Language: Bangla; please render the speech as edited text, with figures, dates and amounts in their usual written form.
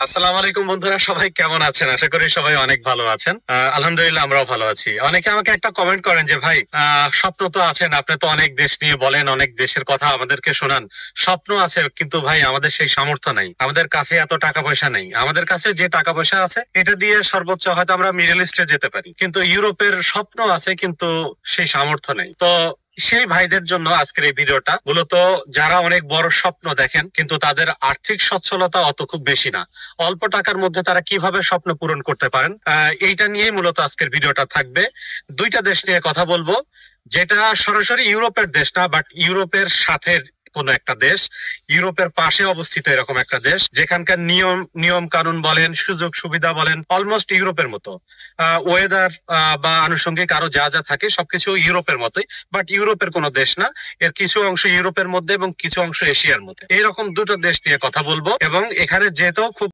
আসসালামু আলাইকুম বন্ধুরা, সবাই কেমন আছেন? আশা করি সবাই অনেক ভালো আছেন। আলহামদুলিল্লাহ, আমরাও ভালো আছি। অনেকে আমাকে একটা কমেন্ট করেন যে ভাই, স্বপ্ন তো আছেন, আপনি তো অনেক দেশ নিয়ে বলেন, অনেক দেশের কথা আমাদেরকে শোনান, স্বপ্ন আছে, কিন্তু ভাই আমাদের সেই সামর্থ্য নাই, আমাদের কাছে এত টাকা পয়সা নেই। আমাদের কাছে যে টাকা পয়সা আছে এটা দিয়ে সর্বোচ্চ হয়তো আমরা মিডল ইস্টে যেতে পারি, কিন্তু ইউরোপের স্বপ্ন আছে, কিন্তু সেই সামর্থ্য নেই। তো সেই ভাইদের জন্য আজকের এই ভিডিওটা মূলত, যারা অনেক বড় স্বপ্ন দেখেন কিন্তু তাদের আর্থিক সচ্ছলতা অত খুব বেশি না, অল্প টাকার মধ্যে তারা কিভাবে স্বপ্ন পূরণ করতে পারেন, এইটা নিয়েই মূলত আজকের ভিডিওটা থাকবে। দুইটা দেশ নিয়ে কথা বলবো, যেটা সরাসরি ইউরোপের দেশ না, বাট ইউরোপের সাথে কোন একটা দেশ, ইউরোপের পাশে অবস্থিত এরকম একটা দেশ, যেখানকার নিয়ম নিয়ম কানুন বলেন, সুযোগ সুবিধা বলেন, অলমোস্ট ইউরোপের মতো। ওয়েদার বা আনুষঙ্গিক আরো যা যা থাকে সবকিছু ইউরোপের মতোই, বাট ইউরোপের কোনো দেশ না। এর কিছু অংশ ইউরোপের মধ্যে এবং কিছু অংশ এশিয়ার মধ্যে। এইরকম দুটো দেশ নিয়ে কথা বলবো, এবং এখানে যেতেও খুব